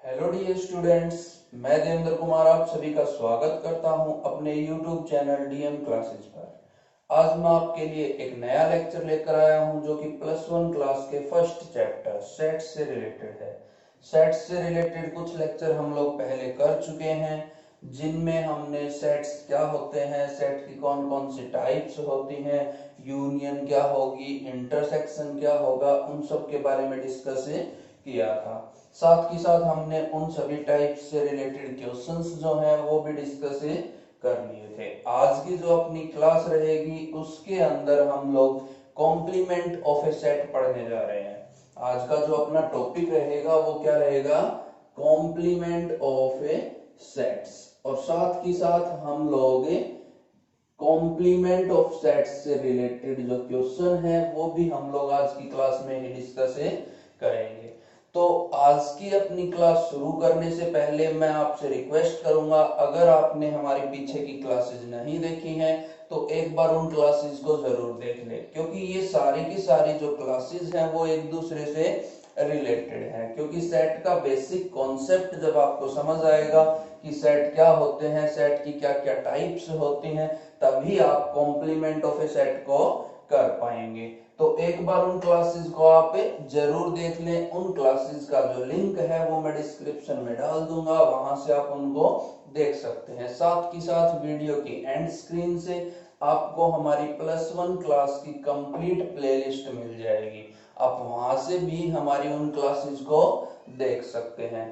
Hello dear students, मैं देवेंद्र कुमार आप सभी का स्वागत करता हूं अपने यूट्यूब चैनल डीएम क्लासेस पर। आज मैं आपके लिए एक नया लेक्चर लेकर आया हूं जो कि प्लस वन क्लास के फर्स्ट चैप्टर सेट से रिलेटेड है। सेट से रिलेटेड कुछ लेक्चर हम लोग पहले कर चुके हैं, जिनमें हमने सेट्स क्या होते हैं, सेट की कौन कौन सी टाइप्स होती हैं, यूनियन क्या होगी, इंटरसेक्शन क्या होगा, उन सब के बारे में डिस्कस किया था। साथ ही साथ हमने उन सभी टाइप से रिलेटेड क्वेश्चंस जो हैं वो भी डिस्कस कर लिए थे। आज की जो अपनी क्लास रहेगी उसके अंदर हम लोग कॉम्प्लीमेंट ऑफ ए सेट पढ़ने जा रहे हैं। आज का जो अपना टॉपिक रहेगा वो क्या रहेगा, कॉम्प्लीमेंट ऑफ ए सेट्स। और साथ ही साथ हम लोग कॉम्प्लीमेंट ऑफ सेट्स से रिलेटेड जो क्वेश्चन है वो भी हम लोग आज की क्लास में ही डिस्कस करेंगे। तो आज की अपनी क्लास शुरू करने से पहले मैं आपसे रिक्वेस्ट करूंगा, अगर आपने हमारी पीछे की क्लासेस नहीं देखी हैं तो एक बार उन क्लासेस को जरूर देख लें, क्योंकि ये सारी की सारी जो क्लासेस हैं वो एक दूसरे से रिलेटेड है। क्योंकि सेट का बेसिक कॉन्सेप्ट जब आपको समझ आएगा कि सेट क्या होते हैं, सेट की क्या क्या टाइप्स होती हैं, तभी आप कॉम्प्लीमेंट ऑफ ए सेट को कर पाएंगे। तो एक बार उन क्लासेस को आप जरूर देख लें। उन क्लासेस का जो लिंक है वो मैं डिस्क्रिप्शन में डाल दूंगा, वहां से आप उनको देख सकते हैं। साथ ही साथ वीडियो की एंड स्क्रीन से आपको हमारी प्लस वन क्लास की कंप्लीट प्लेलिस्ट मिल जाएगी, आप वहां से भी हमारी उन क्लासेस को देख सकते हैं।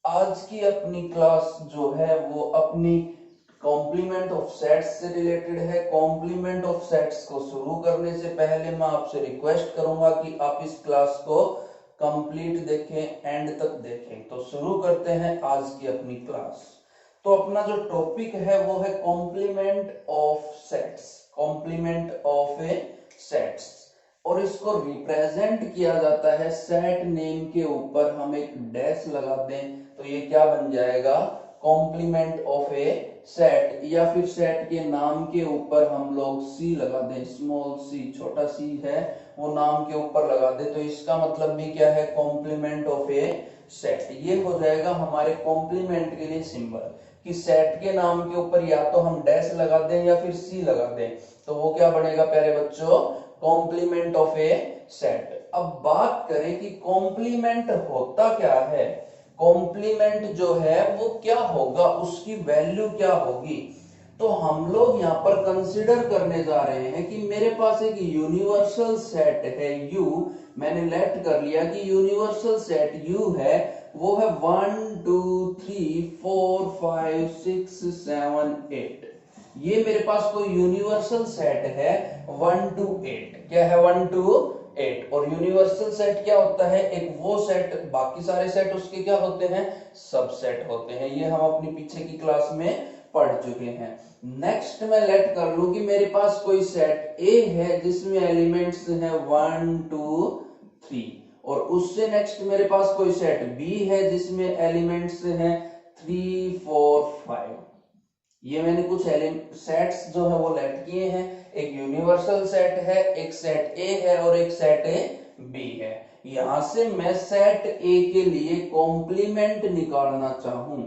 आज की अपनी क्लास जो है वो अपनी कॉम्प्लीमेंट ऑफ सेट्स से रिलेटेड है। कॉम्प्लीमेंट ऑफ सेट्स को शुरू करने से पहले मैं आपसे रिक्वेस्ट करूंगा कि आप इस क्लास को कंप्लीट देखें, एंड तक देखें। तो शुरू करते हैं आज की अपनी क्लास। तो अपना जो टॉपिक है वो है complement of sets, complement of A sets. और इसको रिप्रेजेंट किया जाता है सेट नेम के ऊपर हम एक डैश लगा दें तो ये क्या बन जाएगा, कॉम्प्लीमेंट ऑफ ए सेट। या फिर सेट के नाम के ऊपर हम लोग सी लगा दें, स्मॉल सी, छोटा सी है वो नाम के ऊपर लगा दे तो इसका मतलब भी क्या है, कॉम्प्लीमेंट ऑफ ए सेट। ये हो जाएगा हमारे कॉम्प्लीमेंट के लिए सिंबल कि सेट के नाम के ऊपर या तो हम डैश लगा दें या फिर सी लगा दें, तो वो क्या बनेगा प्यारे बच्चों, कॉम्प्लीमेंट ऑफ ए सेट। अब बात करें कि कॉम्प्लीमेंट होता क्या है, कॉम्प्लीमेंट जो है वो क्या होगा, उसकी वैल्यू क्या होगी। तो हम लोग यहाँ पर कंसिडर करने जा रहे हैं कि मेरे पास एक यूनिवर्सल सेट है U। मैंने लेट कर लिया कि यूनिवर्सल सेट U है, वो है 1 2 3 4 5 6 7 8। ये मेरे पास कोई यूनिवर्सल सेट है 1 to 8। क्या है, 1 to 8। और यूनिवर्सल सेट क्या होता है, एक वो सेट, बाकी सारे सेट उसके क्या होते हैं, सबसेट होते हैं। ये हम अपनी पीछे की क्लास में पढ़ चुके हैं। नेक्स्ट मैं लेट कर लूं कि मेरे पास कोई सेट A है जिसमें एलिमेंट्स हैं 1 2 3, और उससे नेक्स्ट मेरे पास कोई सेट B है जिसमें एलिमेंट्स हैं 3 4 5। ये मैंने कुछ सेट्स जो है वो लेट किए हैं। एक यूनिवर्सल सेट है, एक सेट ए है और एक सेट बी है। यहां से मैं सेट ए के लिए कॉम्प्लीमेंट निकालना चाहूं,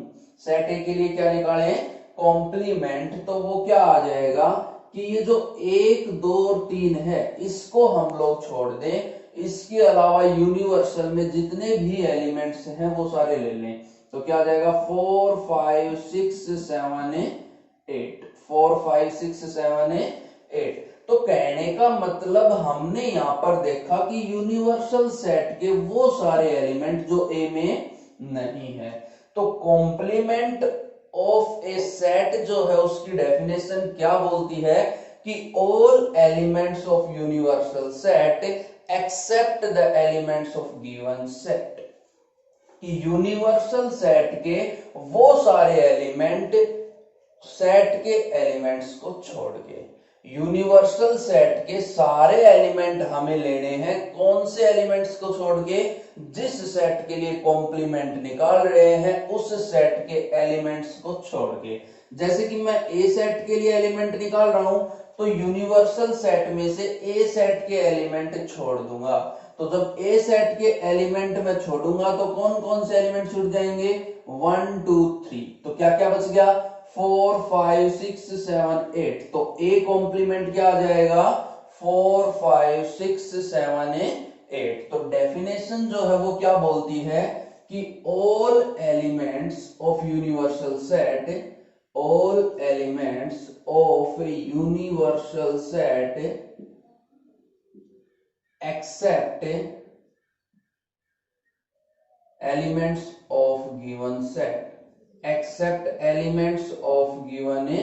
सेट ए के लिए क्या निकालें, कॉम्प्लीमेंट। तो वो क्या आ जाएगा कि ये जो 1 2 और 3 है इसको हम लोग छोड़ दें, इसके अलावा यूनिवर्सल में जितने भी एलिमेंट्स हैं वो सारे ले लें। तो क्या आ जाएगा, 4 5 6 7 8, 4 5 6 7 8। तो कहने का मतलब हमने यहां पर देखा कि यूनिवर्सल सेट के वो सारे एलिमेंट जो ए में नहीं है। तो कॉम्प्लीमेंट ऑफ ए सेट जो है उसकी डेफिनेशन क्या बोलती है कि all elements of universal set except the elements of given set. कि यूनिवर्सल सेट के वो सारे एलिमेंट सेट के एलिमेंट्स को छोड़ के, यूनिवर्सल सेट के सारे एलिमेंट हमें लेने हैं, कौन से एलिमेंट्स को छोड़ के, जिस सेट के लिए कॉम्प्लीमेंट निकाल रहे हैं उस सेट के एलिमेंट्स को छोड़ के। जैसे कि मैं ए सेट के लिए एलिमेंट निकाल रहा हूं तो यूनिवर्सल सेट में से ए सेट के एलिमेंट छोड़ दूंगा। तो जब ए सेट के एलिमेंट में छोड़ूंगा तो कौन कौन से एलिमेंट छूट जाएंगे, 1 2 3, तो क्या क्या बच गया, 4 5 6 7 8, तो ए कॉम्प्लीमेंट क्या आ जाएगा, 4 5 6 7 8। तो डेफिनेशन जो है वो क्या बोलती है कि all elements of universal set, all elements of a universal set except elements of given set, except elements of given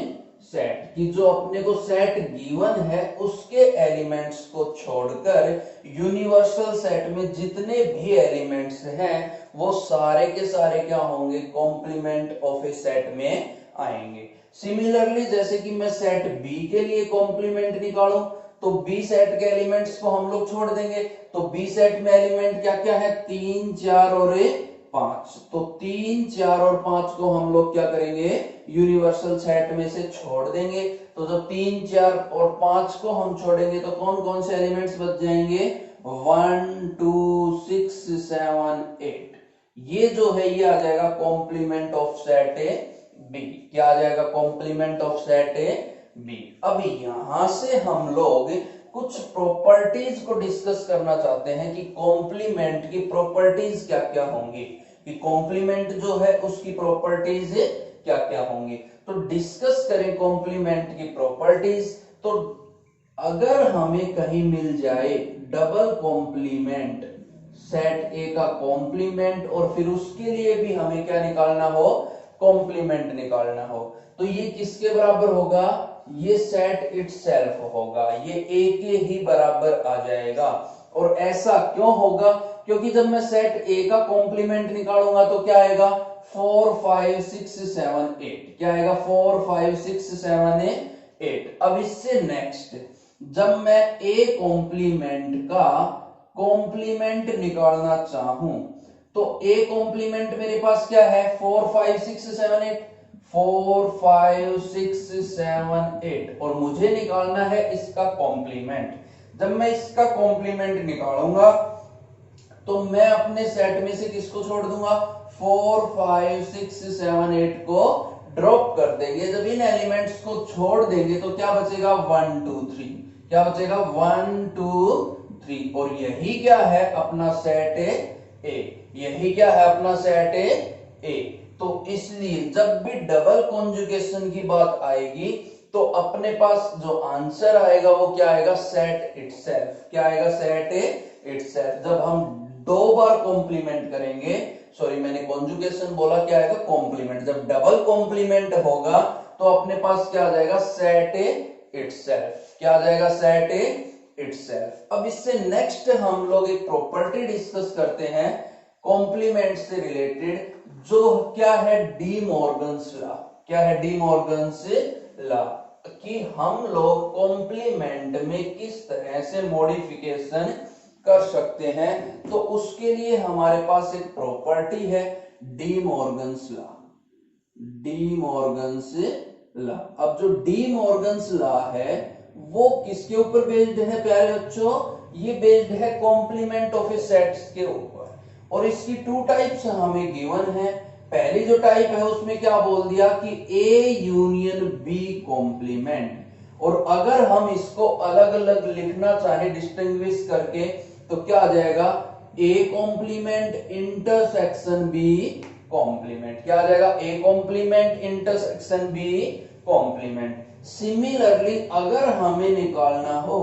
set, कि जो अपने को सेट गिवन है उसके एलिमेंट्स को छोड़कर यूनिवर्सल सेट में जितने भी एलिमेंट्स हैं वो सारे के सारे क्या होंगे, कॉम्प्लीमेंट ऑफ ए सेट में आएंगे। सिमिलरली जैसे कि मैं सेट बी के लिए कॉम्प्लीमेंट निकालूं तो बी सेट के एलिमेंट्स को हम लोग छोड़ देंगे, तो बी सेट में एलिमेंट क्या क्या है, 3 4 और 5, तो 3 4 और 5 को हम लोग क्या करेंगे, यूनिवर्सल सेट में से छोड़ देंगे। तो जब 3 4 और 5 को हम छोड़ेंगे तो कौन कौन से एलिमेंट्स बच जाएंगे, 1 2 6 7 8। ये जो है ये आ जाएगा कॉम्प्लीमेंट ऑफ सेट बी, क्या आ जाएगा, कॉम्प्लीमेंट ऑफ सेट बी। अभी यहां से हम लोग कुछ प्रॉपर्टीज को डिस्कस करना चाहते हैं कि कॉम्प्लीमेंट की प्रॉपर्टीज क्या क्या होंगी, कि कॉम्प्लीमेंट जो है उसकी प्रॉपर्टीज क्या क्या होंगी। तो डिस्कस करें कॉम्प्लीमेंट की प्रॉपर्टीज। तो अगर हमें कहीं मिल जाए डबल कॉम्प्लीमेंट, सेट ए का कॉम्प्लीमेंट और फिर उसके लिए भी हमें क्या निकालना हो, कॉम्प्लीमेंट निकालना हो, तो ये किसके बराबर होगा, ये सेट इटसेल्फ होगा, ये ए के ही बराबर आ जाएगा। और ऐसा क्यों होगा, क्योंकि जब मैं सेट ए का कॉम्प्लीमेंट निकालूंगा तो क्या आएगा, 4 5 6 7 8, क्या आएगा, 4 5 6 7 8। अब इससे नेक्स्ट जब मैं ए कॉम्प्लीमेंट का कॉम्प्लीमेंट निकालना चाहूं तो ए कॉम्प्लीमेंट मेरे पास क्या है, 4 5 6 7 8, 4 5 6 7 8, और मुझे निकालना है इसका कॉम्प्लीमेंट। जब मैं इसका कॉम्प्लीमेंट निकालूंगा तो मैं अपने सेट में से किसको छोड़ दूंगा, 4 5 6 7 8 को ड्रॉप कर देंगे। जब इन एलिमेंट्स को छोड़ देंगे तो क्या बचेगा, 1 2 3, क्या बचेगा, 1 2 3, और यही क्या है अपना सेट ए, यही क्या है अपना सेट ए। तो इसलिए जब भी डबल कॉन्जुगेशन की बात आएगी तो अपने पास जो आंसर आएगा वो क्या आएगा, सेट इटसेल्फ, क्या आएगा, सेट इटसेल्फ। जब हम दो बार कॉम्प्लीमेंट करेंगे, सॉरी मैंने कॉन्जुगेशन बोला, क्या आएगा, कॉम्प्लीमेंट। जब डबल कॉम्प्लीमेंट होगा तो अपने पास क्या आ जाएगा, सेट इटसेल्फ, क्या आ जाएगा, सेट इटसेल्फ। अब इससे नेक्स्ट हम लोग एक प्रॉपर्टी डिस्कस करते हैं कॉम्प्लीमेंट से रिलेटेड, जो क्या है, डी मॉर्गन्स लॉ। क्या है, डी मॉर्गन्स लॉ, कि हम लोग कॉम्प्लीमेंट में किस तरह से मॉडिफिकेशन कर सकते हैं। तो उसके लिए हमारे पास एक प्रॉपर्टी है D Morgan's law, D Morgan's law. अब जो डी मॉर्गन्स लॉ है वो किसके ऊपर बेस्ड है प्यारे बच्चों, ये बेस्ड है कॉम्प्लीमेंट ऑफ ए सेट्स के ऊपर, और इसकी टू टाइप्स हमें गिवन है। पहली जो टाइप है उसमें क्या बोल दिया कि ए यूनियन बी कॉम्प्लीमेंट, और अगर हम इसको अलग अलग लिखना चाहे डिस्टिंग्विश करके तो क्या आ जाएगा, A complement intersection B complement, क्या आ जाएगा, A complement intersection B complement. Similarly अगर हमें निकालना हो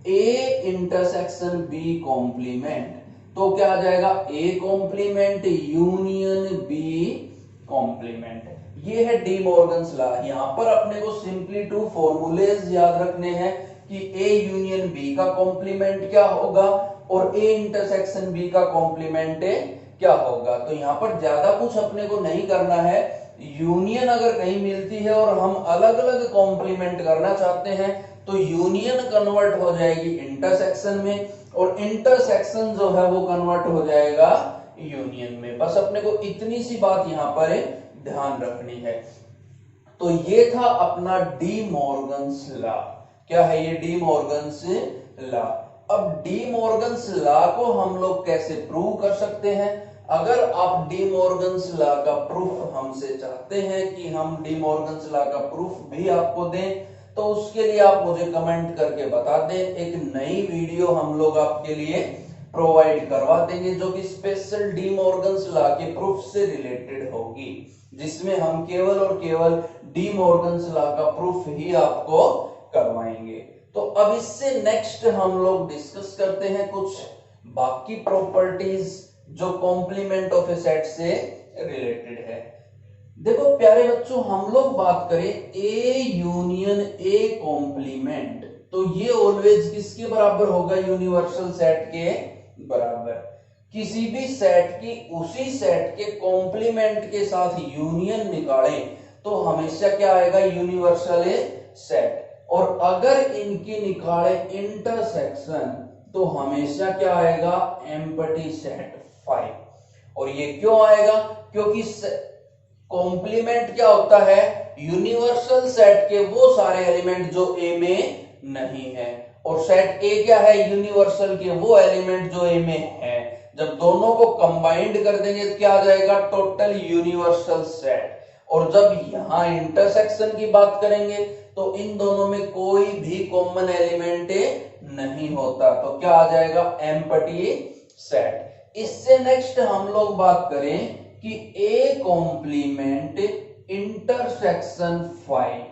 ए इंटरसेक्शन बी कॉम्प्लीमेंट तो क्या आ जाएगा, A complement union B complement. ये है डी मॉर्गन्स लॉ। यहां पर अपने को सिंपली टू फॉर्मूलेज याद रखने हैं कि ए यूनियन बी का कॉम्प्लीमेंट क्या होगा और ए इंटरसेक्शन बी का कॉम्प्लीमेंट क्या होगा। तो यहां पर ज्यादा कुछ अपने को नहीं करना है। यूनियन अगर कहीं मिलती है और हम अलग अलग कॉम्प्लीमेंट करना चाहते हैं तो यूनियन कन्वर्ट हो जाएगी इंटरसेक्शन में, और इंटरसेक्शन जो है वो कन्वर्ट हो जाएगा यूनियन में। बस अपने को इतनी सी बात यहां पर ध्यान रखनी है। तो ये था अपना डी मॉर्गन्स लॉ। क्या है ये, डी मॉर्गन्स लॉ। अब डी मॉर्गन्स लॉ को हम लोग कैसे प्रूव कर सकते हैं? अगर आप डी मॉर्गन्स लॉ का प्रूफ हमसे चाहते हैं कि हम डी मॉर्गन्स लॉ का प्रूफ भी आपको दें, तो उसके लिए आप मुझे कमेंट करके बता दें। एक नई वीडियो हम लोग आपके लिए प्रोवाइड करवा देंगे जो कि स्पेशल डी मॉर्गन्स लॉ के प्रूफ से रिलेटेड होगी, जिसमें हम केवल और केवल डी मॉर्गन्स लॉ का प्रूफ ही आपको करवाएंगे। तो अब इससे नेक्स्ट हम लोग डिस्कस करते हैं कुछ बाकी प्रॉपर्टीज जो कॉम्प्लीमेंट ऑफ ए सेट से रिलेटेड है। देखो प्यारे बच्चों, हम लोग बात करें ए यूनियन ए कॉम्प्लीमेंट, तो ये ऑलवेज किसके बराबर होगा? यूनिवर्सल सेट के बराबर। किसी भी सेट की उसी सेट के कॉम्प्लीमेंट के साथ यूनियन निकालें तो हमेशा क्या आएगा? Universal set. और अगर इनकी निकाले इंटरसेक्शन तो हमेशा क्या आएगा? Empty set 5। और ये क्यों आएगा? क्योंकि कॉम्प्लीमेंट क्या होता है? यूनिवर्सल सेट के वो सारे एलिमेंट जो ए में नहीं है, और सेट ए क्या है? यूनिवर्सल के वो एलिमेंट जो ए में है। जब दोनों को कंबाइंड कर देंगे तो क्या आ जाएगा? Total universal set. और जब यहां इंटरसेक्शन की बात करेंगे तो इन दोनों में कोई भी कॉमन एलिमेंट नहीं होता, तो क्या आ जाएगा? Empty set. इससे नेक्स्ट हम लोग बात करें कि ए कॉम्प्लीमेंट इंटरसेक्शन 5,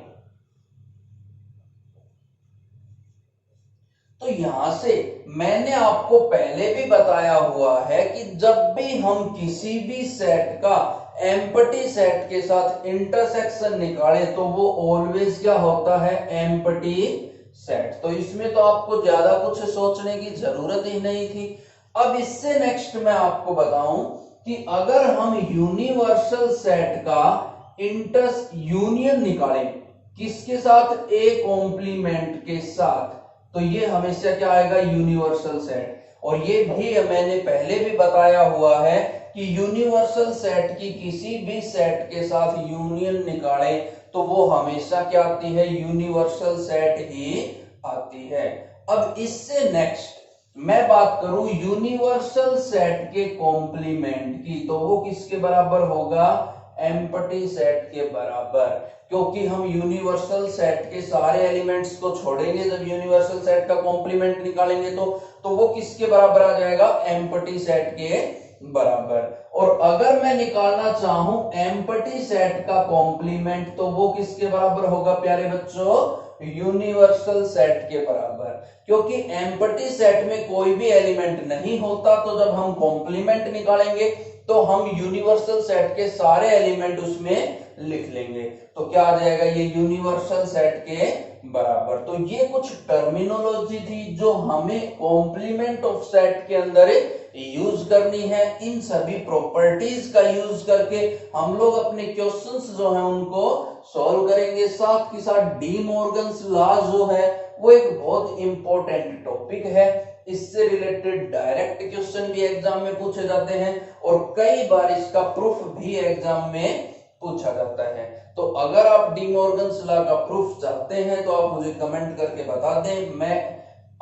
तो यहां से मैंने आपको पहले भी बताया हुआ है कि जब भी हम किसी भी सेट का एम्प्टी सेट के साथ इंटरसेक्शन निकाले तो वो ऑलवेज क्या होता है? Empty set. तो इसमें तो आपको ज्यादा कुछ सोचने की जरूरत ही नहीं थी। अब इससे नेक्स्ट मैं आपको बताऊं कि अगर हम यूनिवर्सल सेट का यूनियन निकालें किसके साथ? ए कॉम्प्लीमेंट के साथ, तो ये हमेशा क्या आएगा? Universal set. और ये भी मैंने पहले भी बताया हुआ है कि यूनिवर्सल सेट की किसी भी सेट के साथ यूनियन निकाले तो वो हमेशा क्या आती है? यूनिवर्सल सेट ही आती है। अब इससे नेक्स्ट मैं बात करूं यूनिवर्सल सेट के कॉम्प्लीमेंट की, तो वो किसके बराबर होगा? एम्प्टी सेट के बराबर। क्योंकि हम यूनिवर्सल सेट के सारे एलिमेंट्स को छोड़ेंगे जब यूनिवर्सल सेट का कॉम्प्लीमेंट निकालेंगे तो वो किसके बराबर आ जाएगा? एम्प्टी सेट के बराबर। और अगर मैं निकालना चाहूं एम्प्टी सेट का कॉम्प्लीमेंट तो वो किसके बराबर होगा प्यारे बच्चों? यूनिवर्सल सेट के बराबर। क्योंकि एम्प्टी सेट में कोई भी एलिमेंट नहीं होता, तो जब हम कॉम्प्लीमेंट निकालेंगे तो हम यूनिवर्सल सेट के सारे एलिमेंट उसमें लिख लेंगे, तो क्या आ जाएगा? ये यूनिवर्सल सेट के बराबर। तो ये कुछ टर्मिनोलॉजी थी जो हमें कॉम्प्लीमेंट ऑफ सेट के अंदर यूज करनी है। इन सभी प्रॉपर्टीज का यूज करके हम लोग अपने क्वेश्चंस जो हैं उनको सॉल्व करेंगे। साथ ही साथ डी मॉर्गन्स लॉ जो है वो एक बहुत इंपॉर्टेंट टॉपिक है। इससे रिलेटेड डायरेक्ट क्वेश्चन भी एग्जाम में पूछे जाते हैं और कई बार इसका प्रूफ भी एग्जाम में पूछा जाता है। तो अगर आप डी मॉर्गन्स लॉ का प्रूफ चाहते हैं तो आप मुझे कमेंट करके बता दें, मैं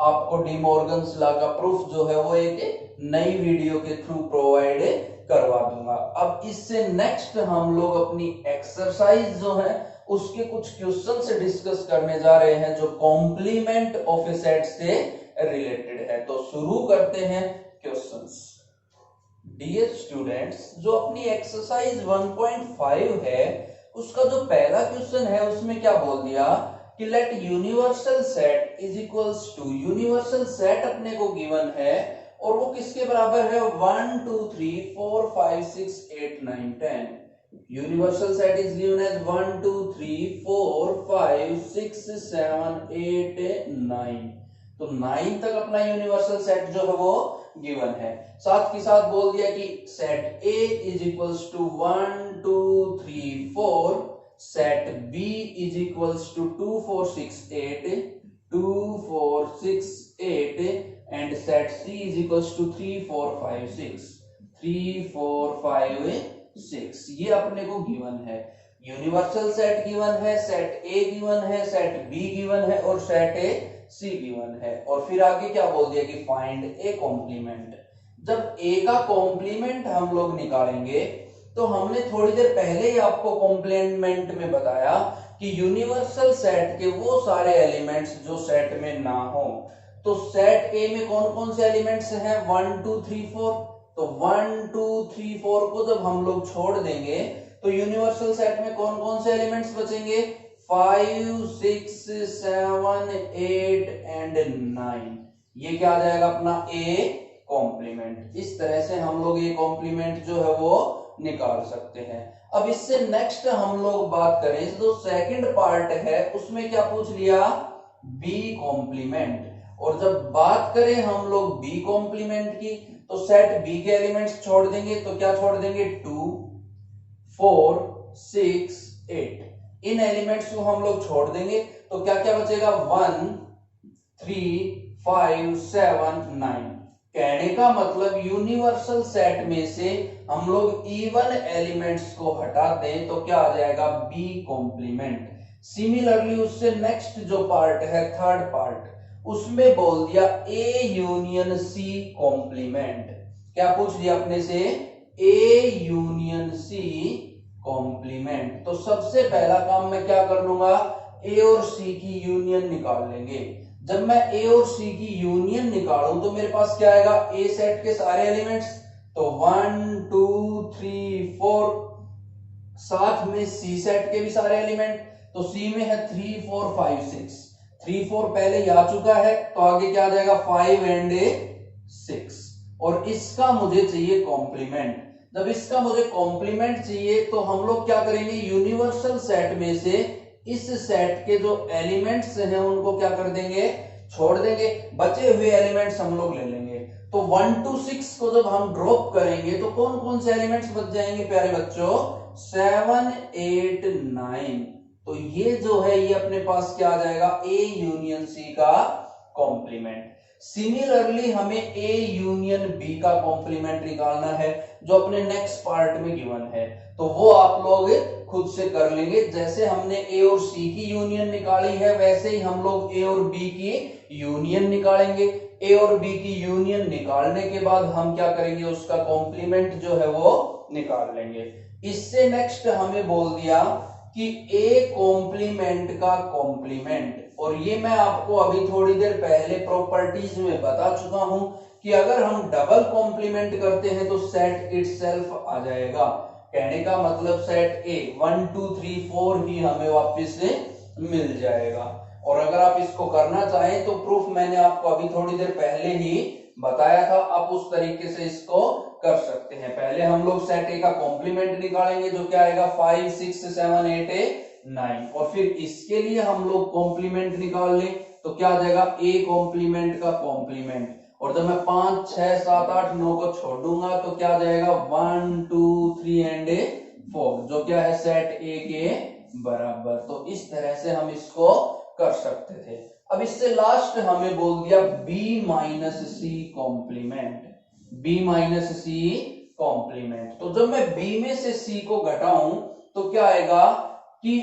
आपको डी मॉर्गन्स लॉ का प्रूफ जो है वो एक नई वीडियो के थ्रू प्रोवाइड करवा दूंगा। अब इससे नेक्स्ट हम लोग अपनी एक्सरसाइज जो है उसके कुछ क्वेश्चन से डिस्कस करने जा रहे हैं जो कॉम्प्लीमेंट ऑफ ए सेट से रिलेटेड है। तो शुरू करते हैं क्वेश्चंस। डियर स्टूडेंट्स, जो अपनी एक्सरसाइज 1.5 है उसका जो पहला क्वेश्चन है उसमें क्या बोल दिया कि let universal set is equals to, universal set अपने को गिवन है और वो किसके बराबर है? 1 2 3 4 5 6 8 9 10। Universal set is given as 1 2 3 4 5 6 7 8 9। तो 9 तक अपना यूनिवर्सल सेट जो है वो गिवन है। साथ ही साथ बोल दिया कि set A is equals to 1 2 3 4, set B is equals to 2 4 6 8 2 4 6 8 and set C is equals to 3 4 5 6 3 4 5 6। ये अपने को गिवन है। यूनिवर्सल सेट गिवन है, सेट A गिवन है, सेट B गिवन है और सेट सी गिवन है। और फिर आगे क्या बोल दिया कि फाइंड ए कॉम्प्लीमेंट। जब ए का कॉम्प्लीमेंट हम लोग निकालेंगे तो हमने थोड़ी देर पहले ही आपको कॉम्प्लीमेंट में बताया कि यूनिवर्सल सेट के वो सारे एलिमेंट्स जो सेट में ना हो। तो सेट ए में कौन कौन से एलिमेंट्स हैं? 1 2 3 4। तो 1 2 3 4 को जब हम लोग छोड़ देंगे तो यूनिवर्सल सेट में कौन कौन से एलिमेंट्स बचेंगे? 5 6 7 8 एंड 9। ये क्या आ जाएगा अपना ए कॉम्प्लीमेंट। इस तरह से हम लोग ये कॉम्प्लीमेंट जो है वो निकाल सकते हैं। अब इससे नेक्स्ट हम लोग बात करें, जो सेकंड पार्ट है उसमें क्या पूछ लिया? B complement. और जब बात करें हम लोग बी कॉम्प्लीमेंट की तो सेट बी के एलिमेंट्स छोड़ देंगे तो क्या छोड़ देंगे? 2 4 6 8। इन एलिमेंट्स को हम लोग छोड़ देंगे तो क्या क्या बचेगा? 1 3 5 7 9। कहने का मतलब यूनिवर्सल सेट में से हम लोग इवन एलिमेंट्स को हटा दें तो क्या आ जाएगा? B complement. सिमिलरली उससे नेक्स्ट जो पार्ट है, थर्ड पार्ट, उसमें बोल दिया ए यूनियन सी कॉम्प्लीमेंट। क्या पूछ लिया अपने से? A union C complement. तो सबसे पहला काम मैं क्या कर लूंगा? ए और सी की यूनियन निकाल लेंगे। जब मैं ए और सी की यूनियन निकालूं तो मेरे पास क्या आएगा? ए सेट के सारे एलिमेंट्स, तो 1 2 3 4, साथ में सी सेट के भी सारे एलिमेंट, तो सी में है 3 4 5 6। 3 4 पहले ही आ चुका है तो आगे क्या आ जाएगा? 5 एंड 6। और इसका मुझे चाहिए कॉम्प्लीमेंट। जब इसका मुझे कॉम्प्लीमेंट चाहिए तो हम लोग क्या करेंगे? यूनिवर्सल सेट में से इस सेट के जो एलिमेंट्स हैं उनको क्या कर देंगे? छोड़ देंगे। बचे हुए एलिमेंट्स हम लोग ले लेंगे। तो 1 2 6 को जब हम ड्रॉप करेंगे तो कौन कौन से एलिमेंट्स बच जाएंगे प्यारे बच्चों? 7 8 9। तो ये जो है ये अपने पास क्या आ जाएगा? ए यूनियन सी का कॉम्प्लीमेंट। सिमिलरली हमें ए यूनियन बी का कॉम्प्लीमेंट निकालना है जो अपने नेक्स्ट पार्ट में गिवन है। तो वो आप लोग खुद से कर लेंगे। जैसे हमने ए और सी की यूनियन निकाली है वैसे ही हम लोग ए और बी की यूनियन निकालेंगे। ए और बी की यूनियन निकालने के बाद हम क्या करेंगे? उसका कॉम्प्लीमेंट जो है वो निकाल लेंगे। इससे नेक्स्ट हमें बोल दिया कि ए कॉम्प्लीमेंट का कॉम्प्लीमेंट। और ये मैं आपको अभी थोड़ी देर पहले प्रॉपर्टीज में बता चुका हूं कि अगर हम डबल कॉम्प्लीमेंट करते हैं तो सेट इटसेल्फ आ जाएगा। कहने का मतलब सेट ए 1 2 3 4 ही हमें वापस से मिल जाएगा। और अगर आप इसको करना चाहें तो प्रूफ मैंने आपको अभी थोड़ी देर पहले ही बताया था, आप उस तरीके से इसको कर सकते हैं। पहले हम लोग सेट ए का कॉम्प्लीमेंट निकालेंगे जो क्या आएगा? 5 6 7 8 9। और फिर इसके लिए हम लोग कॉम्प्लीमेंट निकाल लें तो क्या आ जाएगा? ए कॉम्प्लीमेंट का कॉम्प्लीमेंट। और जब मैं 5 6 7 8 9 को छोड़ दूंगा तो क्या आ जाएगा? 1 2 3 एंड 4, जो क्या है? सेट ए के बराबर। तो इस तरह से हम इसको कर सकते थे। अब इससे लास्ट हमें बोल दिया B minus C complement. B minus C complement. तो जब मैं बी में से सी को घटाऊं तो क्या आएगा कि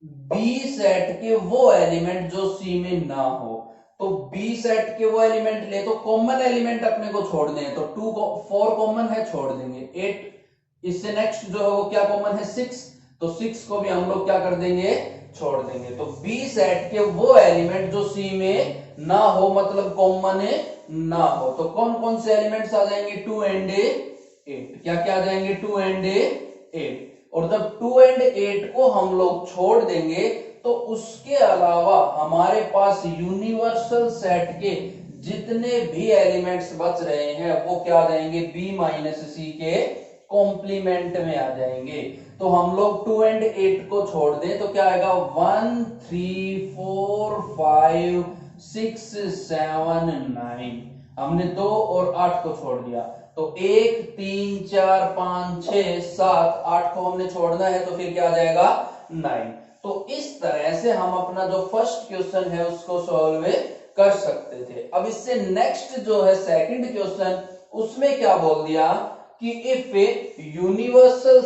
बी सेट के वो एलिमेंट जो सी में ना हो। तो बी सेट के वो एलिमेंट ले तो कॉमन एलिमेंट अपने को छोड़ दें तो 2 4 कॉमन है, छोड़ देंगे 8। इससे नेक्स्ट जो है वो क्या कॉमन है? 6। तो 6 को भी हम लोग क्या कर देंगे? छोड़ देंगे। तो बी सेट के वो एलिमेंट जो सी में ना हो, मतलब कॉमन ना हो, तो कौन कौन से एलिमेंट्स आ जाएंगे? 2 एंड 8। क्या क्या आ जाएंगे? 2 एंड 8। और जब 2 एंड 8 को हम लोग छोड़ देंगे तो उसके अलावा हमारे पास यूनिवर्सल सेट के जितने भी एलिमेंट्स बच रहे हैं वो क्या आ जाएंगे? बी माइनस सी के कॉम्प्लीमेंट में आ जाएंगे। तो हम लोग 2 एंड 8 को छोड़ दें तो क्या आएगा? 1 3 4 5 6 7 9। हमने 2 और 8 को छोड़ दिया तो 1 3 4 5 6 7 8 को हमने छोड़ना है तो फिर क्या आ जाएगा? 9। तो इस तरह से हम अपना जो फर्स्ट क्वेश्चन है उसको सॉल्व कर सकते थे। अब इससे नेक्स्ट जो है सेकंड क्वेश्चन, उसमें क्या बोल दिया कि if a universal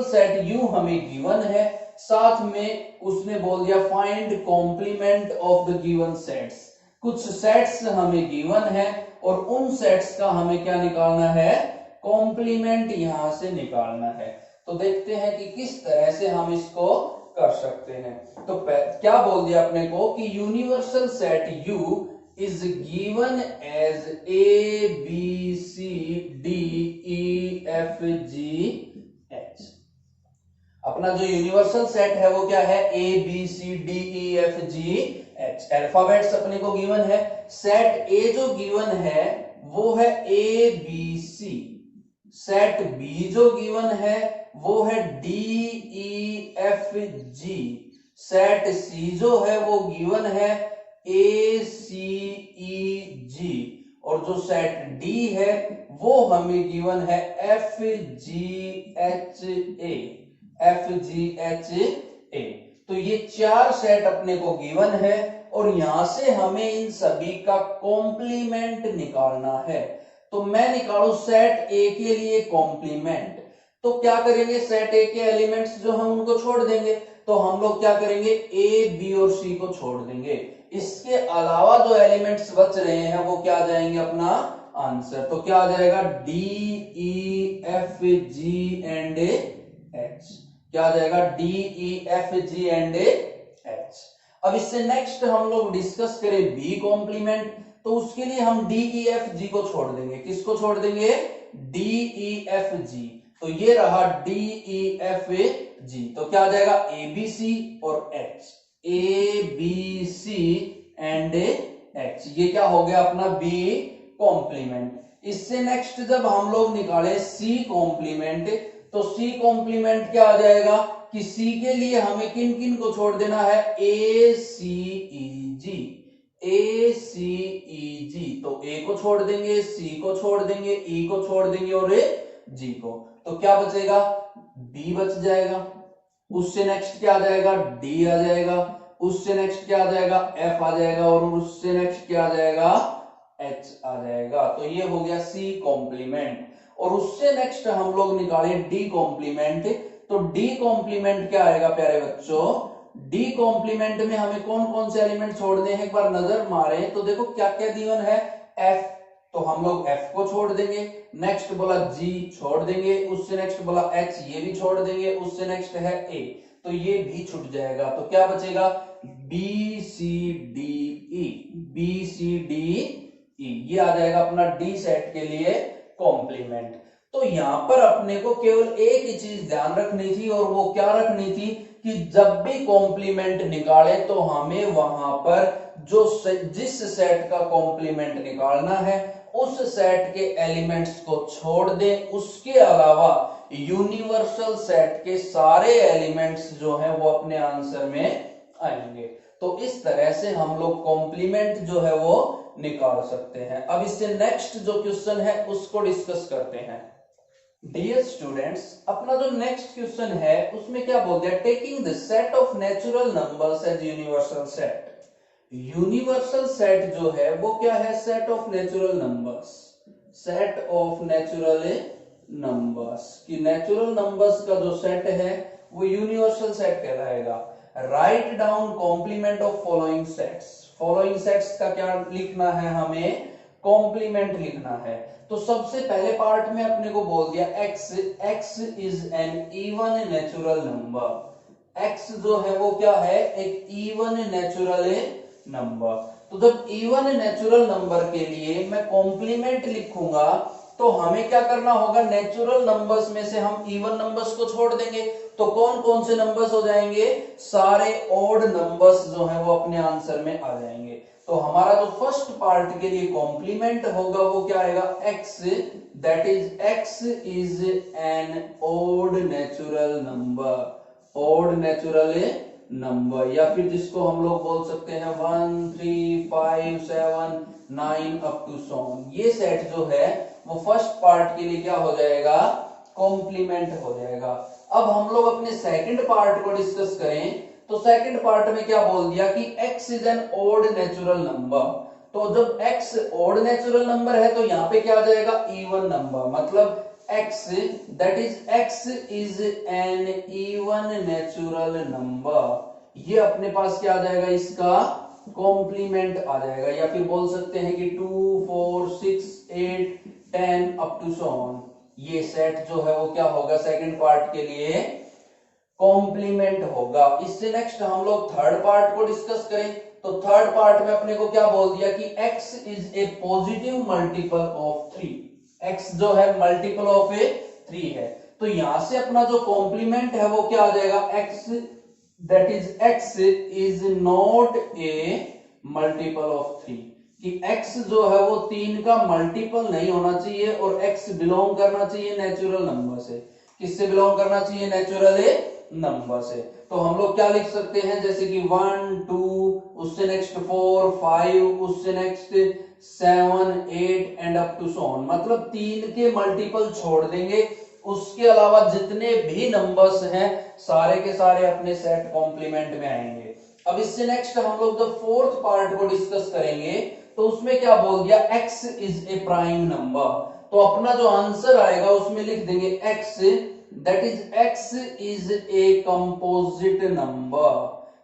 set U हमें गिवन है, साथ में उसने बोल दिया find complement of the given sets. कुछ सेट्स हमें गिवन है और उन सेट्स का हमें क्या निकालना है, कॉम्प्लीमेंट यहां से निकालना है। तो देखते हैं कि किस तरह से हम इसको कर सकते हैं। तो क्या बोल दिया अपने को कि universal set U is given as A B C D E F G H. अपना जो यूनिवर्सल सेट है वो क्या है, A B C D E F G H. Alphabets अपने को गिवन है। सेट ए जो गिवन है वो है A B C. Set B जो गिवन है वो है D E F G. Set C जो है वो गिवन है ए सी ई जी। और जो सेट डी है वो हमें गिवन है F G H A. F G H A. तो ये 4 सेट अपने को गिवन है और यहां से हमें इन सभी का कॉम्प्लीमेंट निकालना है। तो मैं निकालू सेट ए के लिए कॉम्प्लीमेंट। तो क्या करेंगे, सेट ए के एलिमेंट्स जो हम उनको छोड़ देंगे। तो हम लोग क्या करेंगे, ए बी और सी को छोड़ देंगे। इसके अलावा जो एलिमेंट्स बच रहे हैं वो क्या आ जाएंगे अपना आंसर। तो क्या आ जाएगा, D E F ji and H. क्या आ जाएगा, D E F ji and H. अब इससे नेक्स्ट हम लोग डिस्कस करें बी कॉम्प्लीमेंट। तो उसके लिए हम डी ई एफ जी को छोड़ देंगे। किसको छोड़ देंगे, डी ई एफ जी। तो ये रहा डी ई एफ जी। तो क्या आ जाएगा, ए बी सी और H. A B C and H. ये क्या हो गया अपना बी कॉम्प्लीमेंट। इससे नेक्स्ट जब हम लोग निकाले सी कॉम्प्लीमेंट, तो सी कॉम्प्लीमेंट क्या आ जाएगा कि सी के लिए हमें किन किन को छोड़ देना है, ए सी ई जी। ए सी ई जी। तो ए को छोड़ देंगे, सी को छोड़ देंगे, ई को छोड़ देंगे और जी को। तो क्या बचेगा, बी बच जाएगा। उससे नेक्स्ट क्या आ जाएगा, डी आ जाएगा। उससे नेक्स्ट क्या आ जाएगा, एफ आ जाएगा। और उससे नेक्स्ट क्या आ जाएगा, एच आ जाएगा। तो ये हो गया सी कॉम्प्लीमेंट। और उससे नेक्स्ट हम लोग निकाले डी कॉम्प्लीमेंट। तो डी कॉम्प्लीमेंट क्या आएगा प्यारे बच्चों, डी कॉम्प्लीमेंट में हमें कौन कौन से एलिमेंट छोड़ने हैं, एक बार नजर मारे तो देखो क्या क्या गिवन है, एफ। तो हम लोग एफ को छोड़ देंगे। नेक्स्ट बोला जी, छोड़ देंगे। उससे नेक्स्ट बोला एच, ये भी छोड़ देंगे। उससे नेक्स्ट है ए, तो ये भी छूट जाएगा। तो क्या बचेगा, B C D E. B C D E, ये आ जाएगा अपना डी सेट के लिए कॉम्प्लीमेंट। तो यहां पर अपने को केवल एक ही चीज ध्यान रखनी थी, और वो क्या रखनी थी कि जब भी कॉम्प्लीमेंट निकाले तो हमें वहां पर जो जिस सेट का कॉम्प्लीमेंट निकालना है उस सेट के एलिमेंट्स को छोड़ दें। उसके अलावा यूनिवर्सल सेट के सारे एलिमेंट्स जो हैं वो अपने आंसर में आएंगे। तो इस तरह से हम लोग कॉम्प्लीमेंट जो है वो निकाल सकते हैं। अब इससे नेक्स्ट जो क्वेश्चन है उसको डिस्कस करते हैं। डियर स्टूडेंट्स, अपना जो नेक्स्ट क्वेश्चन है उसमें क्या बोल दिया, taking the set of natural numbers as universal set. Universal set जो है वो क्या है, set of natural numbers. Set of natural numbers की नेचुरल नंबर्स का जो सेट है वो यूनिवर्सल सेट कहलाएगा। Write down complement of following sets. Following sets का क्या लिखना है, हमें कॉम्प्लीमेंट लिखना है। तो सबसे पहले पार्ट में अपने को बोल दिया x, x is an even natural number. x जो है वो क्या है, एक इवन नेचुरल नंबर। तो जब इवन नेचुरल नंबर के लिए मैं कॉम्प्लीमेंट लिखूंगा तो हमें क्या करना होगा, नेचुरल नंबर्स में से हम इवन नंबर्स को छोड़ देंगे। तो कौन कौन से नंबर्स हो जाएंगे, सारे ऑड नंबर्स जो है वो अपने आंसर में आ जाएंगे। तो हमारा जो फर्स्ट पार्ट के लिए कॉम्प्लीमेंट होगा वो क्या आएगा, x, that is x is an odd natural number. Odd natural number, या फिर जिसको हम लोग बोल सकते हैं 1 3 5 7 9 अप टू सो ऑन। ये सेट जो है वो फर्स्ट पार्ट के लिए क्या हो जाएगा, कॉम्प्लीमेंट हो जाएगा। अब हम लोग अपने सेकंड पार्ट को डिस्कस करें तो सेकंड पार्ट में क्या बोल दिया कि x is an odd natural number. तो जब x ऑड नेचुरल नंबर है तो यहाँ पे क्या आ जाएगा इवन नंबर, मतलब x that is x is an even natural number. ये अपने पास क्या आ जाएगा, इसका कॉम्प्लीमेंट आ जाएगा, या फिर बोल सकते हैं कि 2 4 6 8 10 अप टू सो ऑन। ये सेट जो है वो क्या होगा सेकंड पार्ट के लिए कॉम्प्लीमेंट होगा। इससे नेक्स्ट हम लोग थर्ड पार्ट को डिस्कस करें। तो थर्ड पार्ट में अपने को क्या बोल दिया कि x is a positive multiple of 3। x जो है मल्टीपल ऑफ ए 3 है, तो यहां से अपना जो कॉम्प्लीमेंट है वो क्या आ जाएगा, x that is x is not a multiple of 3, कि x जो है वो 3 का मल्टीपल नहीं होना चाहिए और x बिलोंग करना चाहिए नेचुरल नंबर से। किससे बिलोंग करना चाहिए, नेचुरल नंबर से। तो हम लोग क्या लिख सकते हैं, जैसे कि 1 2 उससे नेक्स्ट 4 5 उससे next 7 8 and up to so on, मतलब 3 के मल्टीपल छोड़ देंगे, उसके अलावा जितने भी नंबर्स हैं सारे के सारे अपने सेट कॉम्प्लीमेंट में आएंगे। अब इससे नेक्स्ट हम लोग जब फोर्थ पार्ट को डिस्कस करेंगे तो उसमें क्या बोल दिया, x is a prime number. तो अपना जो आंसर आएगा उसमें लिख देंगे x that is x is a composite number,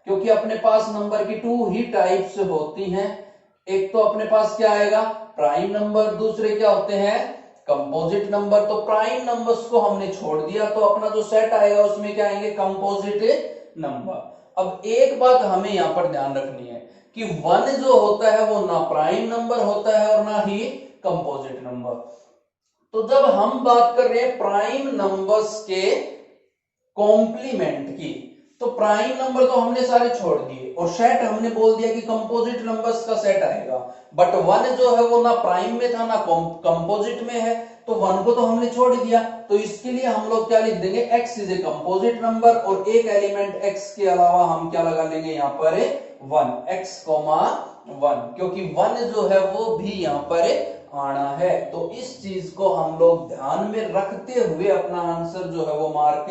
क्योंकि अपने पास नंबर की 2 ही टाइप्स होती हैं। एक तो अपने पास क्या आएगा प्राइम नंबर, दूसरे क्या होते हैं कंपोजिट नंबर। तो प्राइम नंबर्स को हमने छोड़ दिया तो अपना जो सेट आएगा उसमें क्या आएंगे कंपोजिट नंबर। अब एक बात हमें यहां पर ध्यान रखनी है कि 1 जो होता है वो ना प्राइम नंबर होता है और ना ही कंपोजिट नंबर। तो जब हम बात कर रहे हैं प्राइम नंबर्स के कॉम्प्लीमेंट की, तो प्राइम नंबर तो हमने सारे छोड़ दिए और सेट हमने बोल दिया कि कंपोजिट नंबर्स का सेट आएगा। बट 1 जो है वो ना प्राइम में था ना कंपोजिट में है, तो 1 को तो हमने छोड़ दिया। तो इसके लिए हम लोग क्या लिख देंगे, x is a composite number और एक एलिमेंट x के अलावा हम क्या लगा लेंगे यहाँ पर 1, x, 1, क्योंकि 1 जो है वो भी यहाँ पर आना है। तो इस चीज को हम लोग ध्यान में रखते हुए अपना आंसर जो है वो मार्क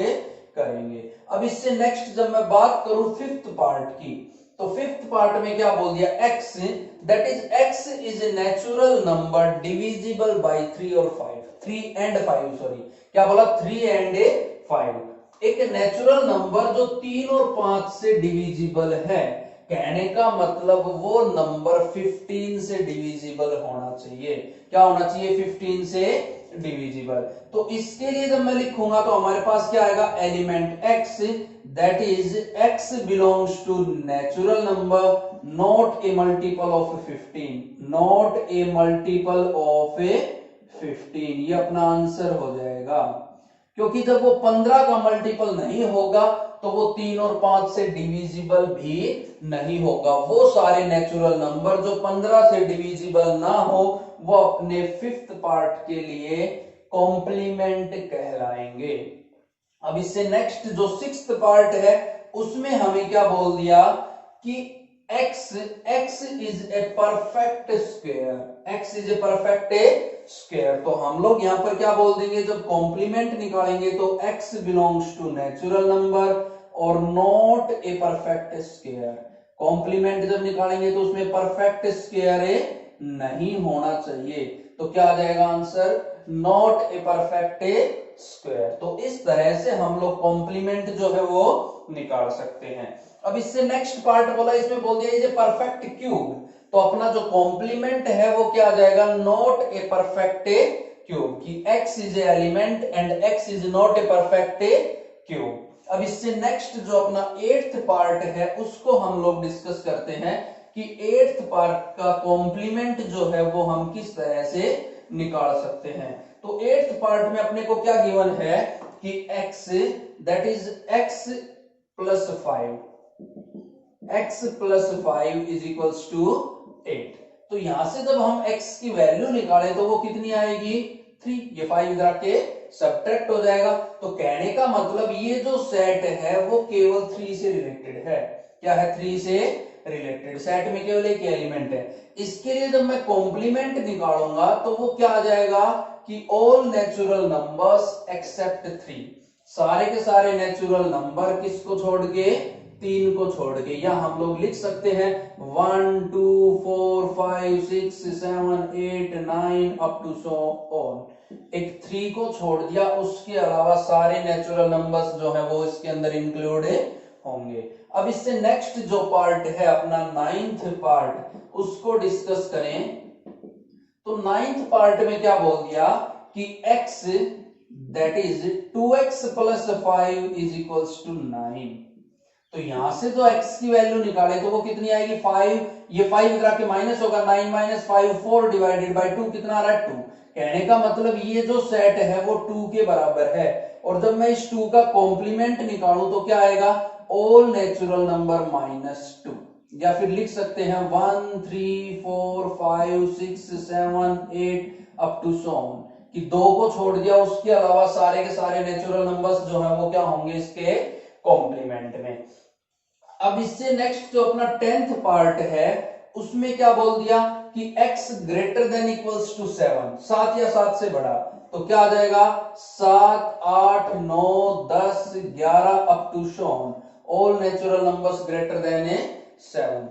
करेंगे। अब इससे नेक्स्ट जब मैं बात करूं फिफ्थ पार्ट की, तो फिफ्थ पार्ट में क्या बोल दिया, x that is x is a natural number divisible by 3 और 5, 3 एंड 5 सॉरी, क्या बोला 3 एंड 5, एक नेचुरल नंबर जो 3 और 5 से डिविजिबल है। कहने का मतलब वो नंबर 15 से डिविजिबल होना चाहिए। क्या होना चाहिए, 15 से डिविजिबल। तो इसके लिए जब मैं लिखूंगा तो हमारे पास क्या आएगा, element x that is x belongs to natural number not a multiple of 15, not a multiple of 15। ये अपना आंसर हो जाएगा, क्योंकि जब वो 15 का मल्टीपल नहीं होगा तो वो 3 और 5 से डिविजिबल भी नहीं होगा। वो सारे नेचुरल नंबर जो 15 से डिविजिबल ना हो वो अपने फिफ्थ पार्ट के लिए कॉम्प्लीमेंट कहलाएंगे। अब इससे नेक्स्ट जो सिक्स्थ पार्ट है उसमें हमें क्या बोल दिया कि x is a perfect square, x is a perfect square. तो हम लोग यहां पर क्या बोल देंगे, जब कॉम्प्लीमेंट निकालेंगे तो x belongs to natural number और not a perfect square. Complement जब निकालेंगे तो उसमें परफेक्ट स्क्वायर नहीं होना चाहिए, तो क्या आ जाएगा answer, not a perfect square. तो इस तरह से हम लोग कॉम्प्लीमेंट जो है वो निकाल सकते हैं। अब इससे नेक्स्ट पार्ट बोला, इसमें बोल दिया इज ए परफेक्ट क्यूब। तो अपना जो कॉम्प्लीमेंट है वो क्या आ जाएगा, नॉट ए परफेक्ट क्यूब, कि x is a element and x is not a perfect cube. अब इससे नेक्स्ट जो अपना एट्थ पार्ट है उसको हम लोग डिस्कस करते हैं कि एट्थ पार्ट का कॉम्प्लीमेंट जो है वो हम किस तरह से निकाल सकते हैं। तो एट्थ पार्ट में अपने को क्या गिवन है कि x that is x plus 5, x plus 5 is equals to 8। तो यहां से जब हम x की वैल्यू निकालें तो वो कितनी आएगी, 3। ये 5 इधर आके सब्ट्रैक्ट हो जाएगा। तो कहने का मतलब ये जो सेट है वो केवल 3 से रिलेटेड है। क्या है, 3 से रिलेटेड। सेट में केवल एक एलिमेंट है। इसके लिए जब मैं कॉम्प्लीमेंट निकालूंगा तो वो क्या आ जाएगा कि ऑल नेचुरल नंबर्स एक्सेप्ट 3, सारे के सारे नेचुरल नंबर किसको छोड़ के, 3 को छोड़ के, या हम लोग लिख सकते हैं 1 2 4 5 6 7 8 9 अप टू सो ऑन। एक 3 को छोड़ दिया, उसके अलावा सारे नेचुरल नंबर्स जो है वो इसके अंदर इंक्लूड होंगे। अब इससे नेक्स्ट जो पार्ट है अपना 9th पार्ट, उसको डिस्कस करें। तो 9th पार्ट में क्या बोल दिया कि x that is 2x plus 5 is equals to 9। तो यहां से जो x की वैल्यू निकाले तो वो कितनी आएगी 5, ये 5 इधर के माइनस होगा, 9 माइनस 5 4 डिवाइडेड बाय 2 कितना आ रहा है 2। कहने का मतलब ये जो सेट है वो 2 के बराबर है, और जब मैं इस 2 का कॉम्प्लीमेंट निकालूं तो क्या आएगा ऑल नेचुरल नंबर माइनस 2, या फिर लिख सकते हैं 1 3 4 5 6 7 8 अप टू सो ऑन, कि 2 को छोड़ दिया, उसके अलावा सारे के सारे नेचुरल नंबर्स जो है वो क्या होंगे इसके कॉम्प्लीमेंट में। अब इससे नेक्स्ट जो अपना 10th पार्ट है उसमें क्या बोल दिया कि x greater than equals to 7, 7 या 7 से बड़ा, तो क्या आ जाएगा 7 8 9 10 11 up to so on, all natural numbers greater than 7।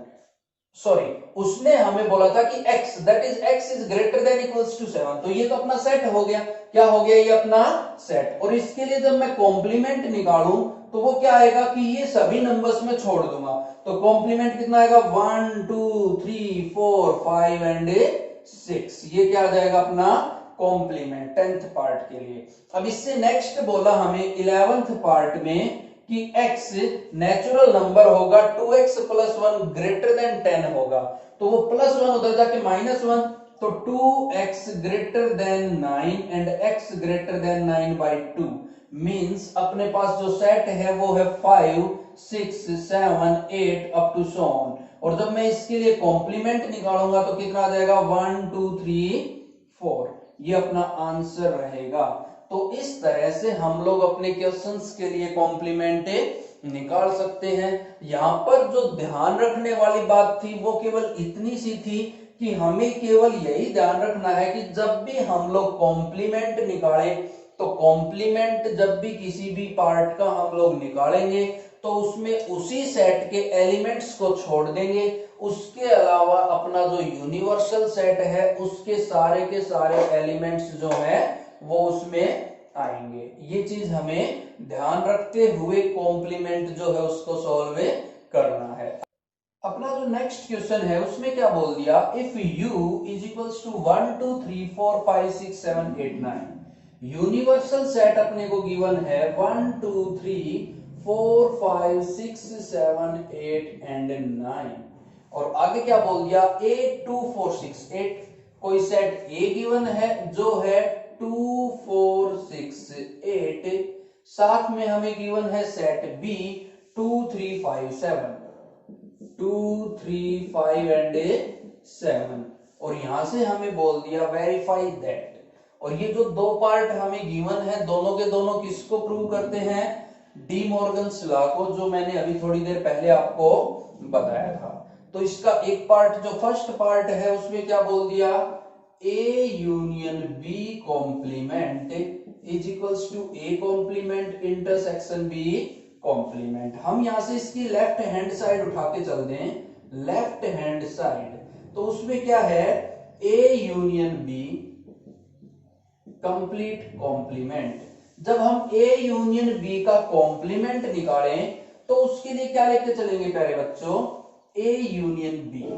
Sorry, उसने हमें बोला था कि x that is x is greater than equals to 7, तो ये तो अपना सेट हो गया। क्या हो गया ये अपना सेट, और इसके लिए जब मैं कॉम्प्लीमेंट निकालूं तो वो क्या आएगा कि ये सभी नंबर्स में छोड़ दूंगा, तो कॉम्प्लीमेंट कितना आएगा 1 2 3 4 5 एंड 6, ये क्या आ जाएगा अपना कॉम्प्लीमेंट 10th पार्ट के लिए। अब इससे नेक्स्ट बोला हमें 11th पार्ट में कि x नेचुरल नंबर होगा 2x प्लस 1 ग्रेटर देन 10 होगा, तो वो प्लस 1 उधर जाके माइनस 1, तो 2x greater than 9 and x greater then 9 by 2 means अपने पास जो सेट है वो है 5 6 7 8 अप टू सो ऑन, और जब मैं इसके लिए कॉम्प्लीमेंट निकालूंगा तो कितना आ जाएगा 1 2 3 4, ये अपना आंसर रहेगा। तो इस तरह से हम लोग अपने क्वेश्चंस के लिए कॉम्प्लीमेंट निकाल सकते हैं। यहां पर जो ध्यान रखने वाली बात थी वो केवल इतनी सी थी कि हमें केवल यही ध्यान रखना है कि जब भी हम लोग कॉम्प्लीमेंट निकालें तो कॉम्प्लीमेंट जब भी किसी भी पार्ट का हम लोग निकालेंगे तो उसमें उसी सेट के एलिमेंट्स को छोड़ देंगे, उसके अलावा अपना जो यूनिवर्सल सेट है उसके सारे के सारे एलिमेंट्स जो है वो उसमें आएंगे। ये चीज हमें ध्यान रखते हुए कॉम्प्लीमेंट जो है उसको सॉल्व करना है। अपना जो नेक्स्ट क्वेश्चन है उसमें क्या बोल दिया, if u is equals to 1 2 3 4 5 6 7 8 9, universal set अपने को गिवन है 1 2 3 4 5 6 7 8 एंड 9, और आगे क्या बोल दिया 8 2 4 6 8, कोई सेट A गिवन है जो है 2 4 6 8, साथ में हमें गिवन है सेट B 2 3 5 7, 2 3 5 एंड 7, और यहां से हमें बोल दिया वेरीफाई दैट, और ये जो दो पार्ट हमें गिवन है दोनों के दोनों किसको प्रूव करते हैं, डी मॉर्गन्स लॉ को, जो मैंने अभी थोड़ी देर पहले आपको बताया था। तो इसका एक पार्ट जो फर्स्ट पार्ट है उसमें क्या बोल दिया A union B complement is equals to A complement intersection B complement. हम यहां से इसकी लेफ्ट हैंड साइड उठा के चल दें, लेफ्ट हैंड साइड, तो उसमें क्या है A union B complete complement. जब हम A यूनियन B का कॉम्प्लीमेंट निकालें तो उसके लिए क्या लेके चलेंगे प्यारे बच्चों, A यूनियन B,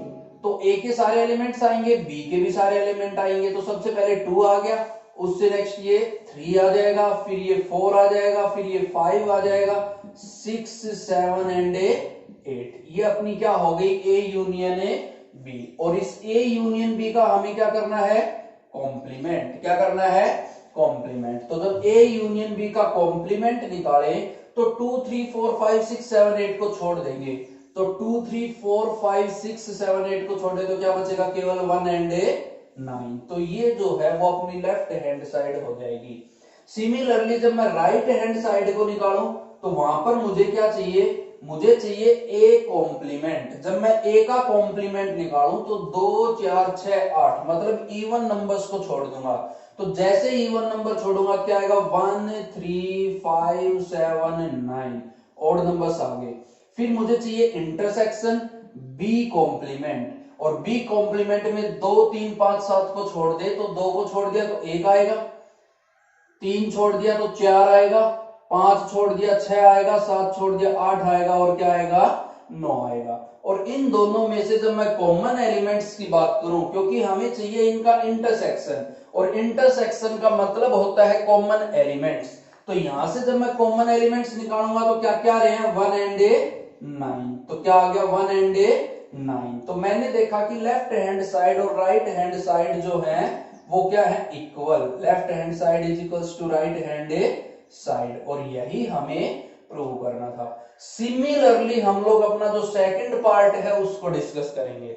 तो A के सारे एलिमेंट्स आएंगे, B के भी सारे एलिमेंट आएंगे, तो सबसे पहले 2 आ गया, उससे नेक्स्ट ये 3 आ जाएगा, फिर ये 4 आ जाएगा, फिर ये 5 आ जाएगा, 6 7 एंड 8, ये अपनी क्या हो गई A यूनियन B, और इस A यूनियन B का हमें क्या करना है कॉम्प्लीमेंट, क्या करना है कॉम्प्लीमेंट। तो जब A यूनियन B का कॉम्प्लीमेंट निकाले तो 2 3 4 5 6 7 8 को छोड़ देंगे, तो 2 3 4 5 6 7 8 को छोड़े तो क्या बचेगा केवल 1 एंड 9, तो ये जो है वो अपनी लेफ्ट हैंड साइड हो जाएगी। सिमिलरली जब मैं राइट हैंड साइड को निकालूं तो वहां पर मुझे क्या चाहिए, मुझे चाहिए A कॉम्प्लीमेंट। जब मैं A का कॉम्प्लीमेंट निकालूं तो 2 4 6 8 मतलब इवन नंबर्स को छोड़ दूंगा, तो जैसे इवन नंबर छोड़ूंगा क्या आएगा 1 3 5 7 9, ऑड नंबर्स आ गए। फिर मुझे चाहिए इंटरसेक्शन बी कॉम्प्लीमेंट, और बी कॉम्प्लीमेंट में 2 3 5 7 को छोड़ दे तो 2 को छोड़ दिया तो 1 आएगा, 3 छोड़ दिया तो 4 आएगा, 5 छोड़ दिया 6 आएगा, 7 छोड़ दिया 8 आएगा, और क्या आएगा 9 आएगा। और इन दोनों में से जब मैं कॉमन एलिमेंट्स की बात करूं, क्योंकि हमें चाहिए इनका इंटरसेक्शन, और इंटरसेक्शन का मतलब होता है कॉमन एलिमेंट्स, तो यहां से जब मैं कॉमन एलिमेंट्स निकालूंगा तो क्या क्या रहे हैं 1 एंड 9, तो क्या आ गया 1 एंड 9। तो मैंने देखा कि लेफ्ट हैंड साइड और राइट हैंड साइड जो है वो क्या है equal, left hand side is equals to right hand side, और यही हमें प्रूव करना था। सिमिलरली हम लोग अपना जो सेकंड पार्ट है उसको डिस्कस करेंगे।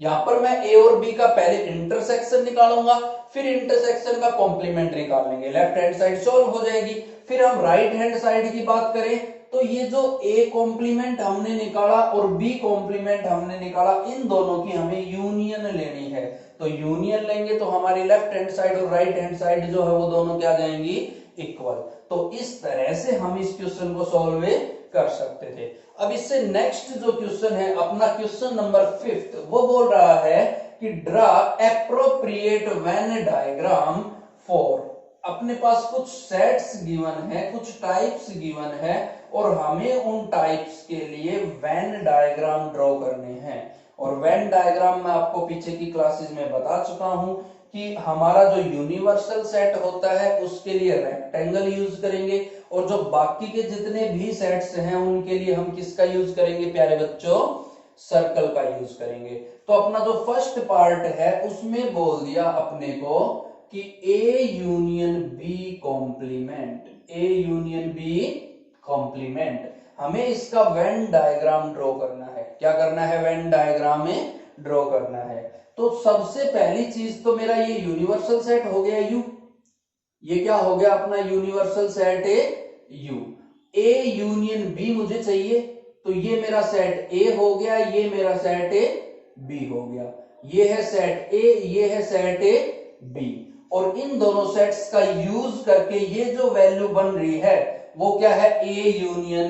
यहां पर मैं ए और बी का पहले इंटरसेक्शन निकालूंगा, फिर इंटरसेक्शन का कॉम्प्लीमेंट निकाल लेंगे, लेफ्ट हैंड साइड सॉल्व हो जाएगी। फिर हम राइट हैंड साइड की बात करें तो ये जो ए कॉम्प्लीमेंट हमने निकाला और बी कॉम्प्लीमेंट हमने निकाला, इन दोनों की हमें यूनियन लेनी है, तो यूनियन लेंगे तो हमारी लेफ्ट हैंड साइड और राइट हैंड साइड जो है वो दोनों क्या जाएंगी इक्वल। तो इस तरह से हम इस क्वेश्चन को सॉल्व कर सकते थे। अब इससे नेक्स्ट जो क्वेश्चन है अपना क्वेश्चन नंबर 5, वो बोल रहा है कि draw appropriate Venn diagram for, अपने पास कुछ सेट्स गिवन है, कुछ टाइप्स गिवन है, और हमें उन टाइप्स के लिए वेन डायग्राम ड्रॉ करने हैं। और वेन डायग्राम मैं आपको पीछे की क्लासेस में बता चुका हूं कि हमारा जो यूनिवर्सल सेट होता है उसके लिए रेक्टेंगल यूज करेंगे, और जो बाकी के जितने भी सेट्स हैं उनके लिए हम किसका यूज करेंगे प्यारे बच्चों, सर्कल का यूज करेंगे। तो अपना जो फर्स्ट पार्ट है उसमें बोल दिया अपने को कि A union B complement, A union B complement, हमें इसका वेन डायग्राम ड्रॉ करना है। क्या करना है, वेन डायग्राम में ड्रॉ करना है। तो सबसे पहली चीज तो मेरा ये यूनिवर्सल सेट हो गया यू, ये क्या हो गया अपना universal set U. A union B मुझे चाहिए, तो ये मेरा सेट ए हो गया, ये मेरा सेट बी हो गया, ये है सेट ए, ये है सेट बी, और इन दोनों सेट्स का यूज करके ये जो वैल्यू बन रही है वो क्या है ए यूनियन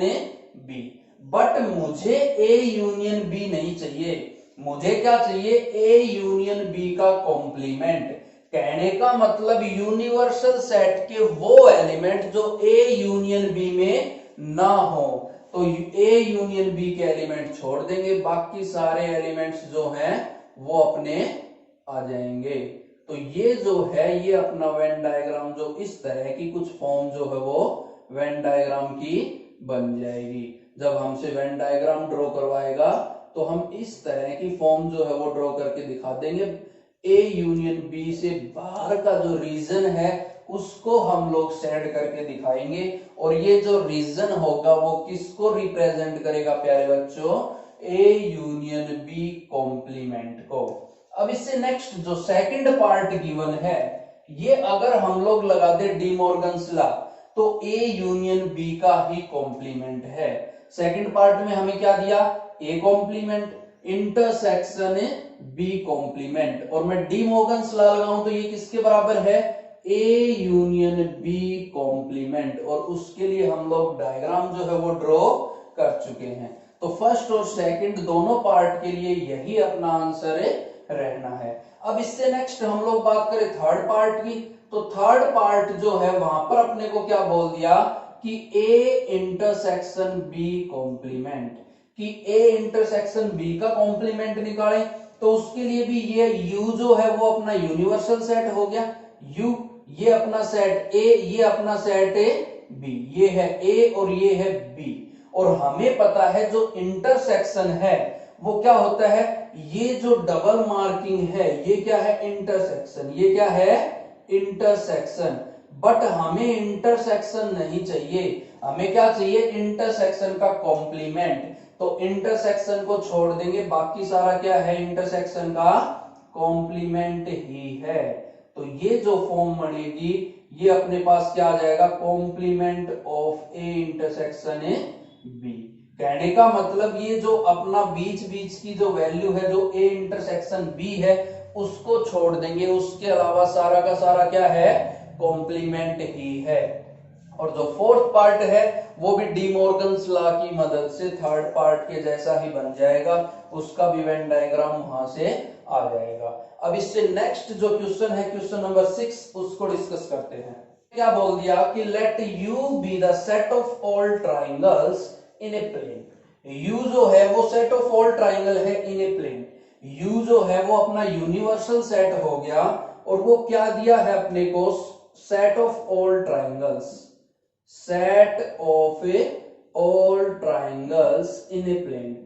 बी। बट मुझे ए यूनियन बी नहीं चाहिए, मुझे क्या चाहिए ए यूनियन बी का कॉम्प्लीमेंट। कहने का मतलब यूनिवर्सल सेट के वो एलिमेंट जो ए यूनियन बी में ना हो, तो ए यूनियन बी के एलिमेंट छोड़ देंगे, बाकी सारे एलिमेंट्स जो हैं वो अपने आ जाएंगे। तो ये जो है ये अपना वेन डायग्राम जो इस तरह की कुछ फॉर्म जो है वो वेन डायग्राम की बन जाएगी। जब हमसे वेन डायग्राम ड्रॉ करवाएगा तो हम इस तरह की फॉर्म जो है वो ड्रॉ करके दिखा देंगे। ए यूनियन बी से बाहर का जो रीजन है उसको हम लोग सेट करके दिखाएंगे, और ये जो रीजन होगा वो किसको रिप्रेजेंट करेगा प्यारे बच्चों, ए यूनियन बी कॉम्प्लीमेंट को। अब इससे नेक्स्ट जो सेकंड पार्ट गिवन है, ये अगर हम लोग लगा दे डी मॉर्गन्स लॉ तो ए यूनियन बी का ही कॉम्प्लीमेंट है। सेकंड पार्ट में हमें क्या दिया, A complement intersection B complement, और मैं डी मॉर्गन्स लॉ लगाऊं तो ये किसके बराबर है, ए यूनियन बी कॉम्प्लीमेंट, और उसके लिए हम लोग डायग्राम जो है वो ड्रॉ कर चुके हैं। तो फर्स्ट और सेकंड दोनों पार्ट के लिए यही अपना आंसर रहना है। अब इससे नेक्स्ट हम लोग बात करें थर्ड पार्ट की, तो थर्ड पार्ट जो है वहां पर अपने को क्या बोल दिया कि ए इंटरसेक्शन बी कॉम्प्लीमेंट, कि ए इंटरसेक्शन बी का कॉम्प्लीमेंट निकालें, तो उसके लिए भी ये यू जो है वो अपना यूनिवर्सल सेट हो गया, यू ये अपना सेट ए, ये अपना सेट ए बी, ये है ए और ये है बी, और हमें पता है जो इंटरसेक्शन है वो क्या होता है, ये जो डबल मार्किंग है ये क्या है इंटरसेक्शन, ये क्या है इंटरसेक्शन। बट हमें इंटरसेक्शन नहीं चाहिए, हमें क्या चाहिए इंटरसेक्शन का कॉम्प्लीमेंट, तो इंटरसेक्शन को छोड़ देंगे, बाकी सारा क्या है इंटरसेक्शन का कॉम्प्लीमेंट ही है। तो ये जो फॉर्म बनेगी ये अपने पास क्या आ जाएगा, complement of A intersection B. कहने का मतलब ये जो अपना बीच बीच की जो वैल्यू है जो ए इंटरसेक्शन बी है उसको छोड़ देंगे, उसके अलावा सारा का सारा क्या है कॉम्प्लीमेंट ही है। और जो फोर्थ पार्ट है वो भी डी मॉर्गन्स लॉ की मदद से थर्ड पार्ट के जैसा ही बन जाएगा, उसका भी वेन डायग्राम वहां से आ जाएगा। अब इससे नेक्स्ट जो क्वेश्चन है, क्वेश्चन नंबर 6, उसको डिस्कस करते हैं। क्या बोल दिया कि let U be the set of all triangles in a plane. U जो है वो सेट ऑफ ऑल ट्राइंगल है इन ए प्लेन। यू जो है वो अपना यूनिवर्सल सेट हो गया, और वो क्या दिया है अपने को, set of all triangles, set of all triangles in a plane,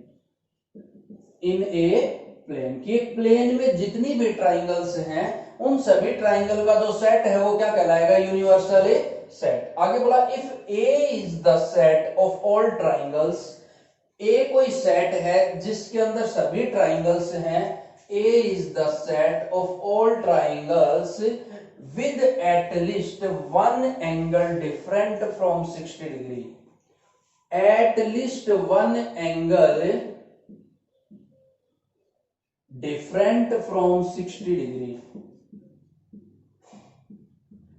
in a plane की प्लेन में जितनी भी ट्राइंगल्स हैं उन सभी ट्राइंगल का जो सेट है वो क्या कहलाएगा, यूनिवर्सल सेट। आगे बोला if A is the set of all triangles, A कोई सेट है जिसके अंदर सभी ट्राइंगल्स हैं, A is the set of all triangles with at least one angle different from 60 degree, at least one angle different from 60 degree,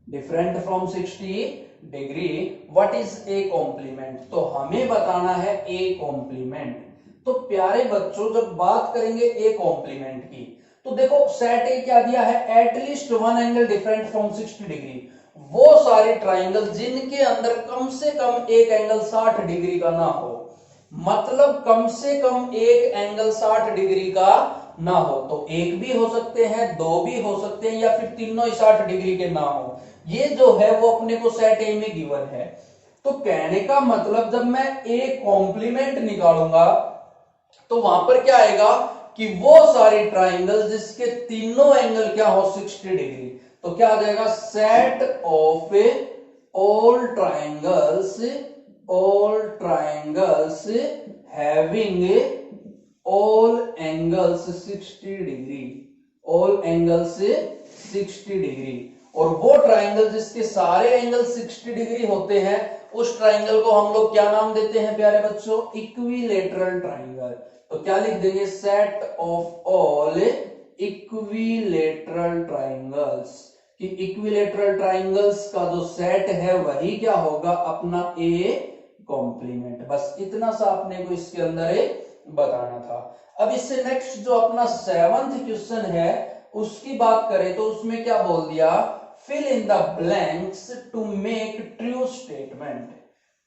different from 60 degree, what is a complement। तो हमें बताना है a complement। तो प्यारे बच्चों जब बात करेंगे a complement की, तो देखो सेट ए क्या दिया है, at least one angle different from 60 degree, वो सारे ट्राइंगल जिनके अंदर कम से कम एक एंगल 60 डिग्री का ना हो, मतलब कम से कम एक एंगल 60 डिग्री का ना हो। तो एक भी हो सकते हैं, दो भी हो सकते हैं, या फिर तीनों ही 60 डिग्री के ना हो। ये जो है वो अपने को सेट ए में गिवन है। तो कहने का मतलब जब मैं ए कॉम्प्लीमेंट निकालूंगा तो वहां पर क्या आएगा कि वो सारी ट्राइंगल जिसके तीनों एंगल क्या हो 60 डिग्री, तो क्या आ जाएगा, set of all triangles, all triangles having all angles 60 degree, all angles 60 degree. और वो ट्राइंगल जिसके सारे एंगल 60 डिग्री होते हैं उस ट्राइंगल को हम लोग क्या नाम देते हैं प्यारे बच्चों, इक्विलेटरल ट्राइंगल। तो क्या लिख देंगे, set of all equilateral triangles, कि इक्विलेटरल ट्राइंगल्स का जो सेट है वही क्या होगा, अपना ए कॉम्प्लीमेंट। बस इतना सा अपने को इसके अंदर बताना था। अब इससे नेक्स्ट जो अपना 7th क्वेश्चन है उसकी बात करें तो उसमें क्या बोल दिया, fill in the blanks to make true statement.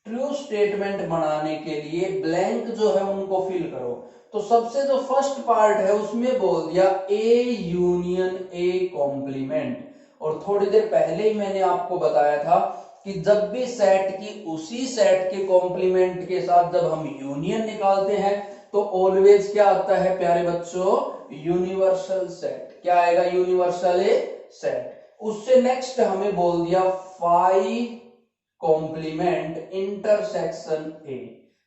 True statement बनाने के लिए ब्लैंक जो है उनको फिल करो। तो सबसे जो फर्स्ट पार्ट है उसमें बोल दिया ए यूनियन ए कॉम्प्लीमेंट। और थोड़ी देर पहले ही मैंने आपको बताया था कि जब भी सेट की उसी सेट के कॉम्प्लीमेंट के साथ जब हम यूनियन निकालते हैं तो ऑलवेज क्या आता है प्यारे बच्चों, यूनिवर्सल सेट। क्या आएगा, यूनिवर्सल सेट। उससे नेक्स्ट हमें बोल दिया फाई कॉम्प्लीमेंट इंटरसेक्शन ए।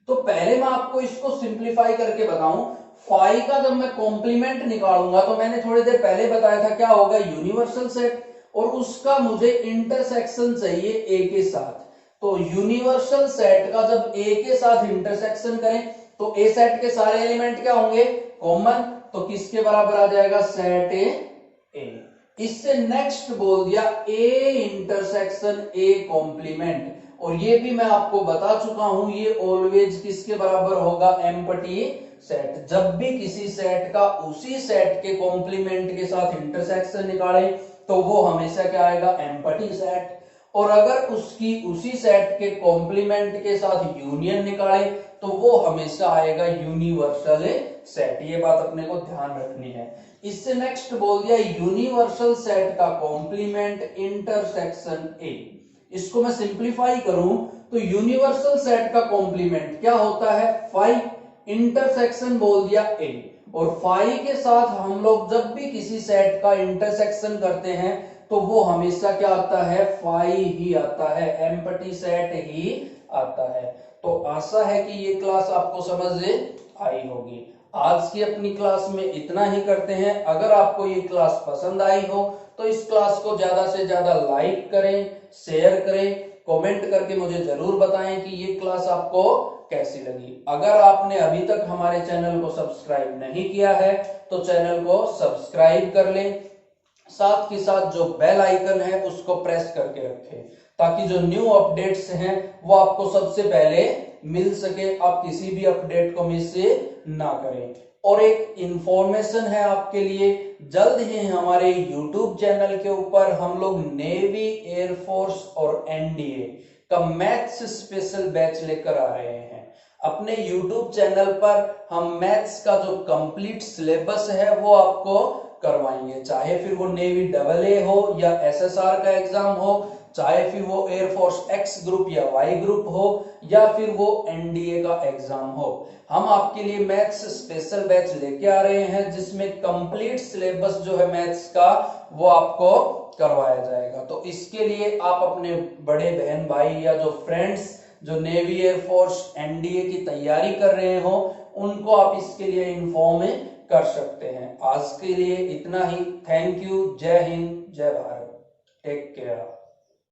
तो पहले मैं आपको इसको सिंप्लीफाई करके बताऊं, फाई का जब मैं कॉम्प्लीमेंट निकालूंगा तो मैंने थोड़ी देर पहले बताया था क्या होगा, यूनिवर्सल सेट, और उसका मुझे इंटरसेक्शन चाहिए ए के साथ। तो यूनिवर्सल सेट का जब ए के साथ इंटरसेक्शन करें तो ए सेट के सारे एलिमेंट क्या होंगे, कॉमन। तो किसके बराबर आ जाएगा, सेट ए। इससे नेक्स्ट बोल दिया ए इंटरसेक्शन ए कॉम्प्लीमेंट, और ये भी मैं आपको बता चुका हूं, ये ऑलवेज किसके बराबर होगा, एम्प्टी सेट। जब भी किसी सेट का उसी सेट के कॉम्प्लीमेंट के साथ इंटरसेक्शन निकाले तो वो हमेशा क्या आएगा, एम्प्टी सेट। और अगर उसकी उसी सेट के कॉम्प्लीमेंट के साथ यूनियन निकाले तो वो हमेशा आएगा यूनिवर्सल सेट। ये बात अपने को ध्यान रखनी है। इससे नेक्स्ट बोल दिया यूनिवर्सल सेट का कॉम्प्लीमेंट इंटरसेक्शन ए। इसको मैं सिंप्लीफाई करूं तो यूनिवर्सल सेट का कॉम्प्लीमेंट क्या होता है, फाई, इंटरसेक्शन बोल दिया ए। और फाई के साथ हम लोग जब भी किसी सेट का इंटरसेक्शन करते हैं तो वो हमेशा क्या आता है, फाई ही आता है, एम्प्टी सेट ही आता है। तो आशा है कि ये क्लास आपको समझ आई होगी। आज की अपनी क्लास में इतना ही करते हैं। अगर आपको ये क्लास पसंद आई हो तो इस क्लास को ज्यादा से ज्यादा लाइक करें, शेयर करें, कमेंट करके मुझे जरूर बताएं कि ये क्लास आपको कैसी लगी। अगर आपने अभी तक हमारे चैनल को सब्सक्राइब नहीं किया है तो चैनल को सब्सक्राइब कर लें, साथ के साथ जो बेल आइकन है उसको प्रेस करके रखें ताकि जो न्यू अपडेट्स हैं वो आपको सबसे पहले मिल सके, आप किसी भी अपडेट को मिस ना करें। और एक इंफॉर्मेशन है आपके लिए, जल्द ही हमारे यूट्यूब चैनल के ऊपर हम लोग नेवी, एयरफोर्स और एनडीए का मैथ्स स्पेशल बैच लेकर आ रहे हैं। अपने यूट्यूब चैनल पर हम मैथ्स का जो कंप्लीट सिलेबस है वो आपको करवाएंगे, चाहे फिर वो नेवी AA हो या SSR का एग्जाम हो, चाहे फिर वो एयरफोर्स X ग्रुप या Y ग्रुप हो, या फिर वो NDA का एग्जाम हो। हम आपके लिए मैथ्स स्पेशल बैच लेके आ रहे हैं जिसमें कंप्लीट सिलेबस जो है मैथ्स का वो आपको करवाया जाएगा। तो इसके लिए आप अपने बड़े बहन भाई या जो फ्रेंड्स जो नेवी, एयरफोर्स, NDA की तैयारी कर रहे हो उनको आप इसके लिए इन्फॉर्म कर सकते हैं। आज के लिए इतना ही। Thank you. जय हिंद, जय भारत। Take care.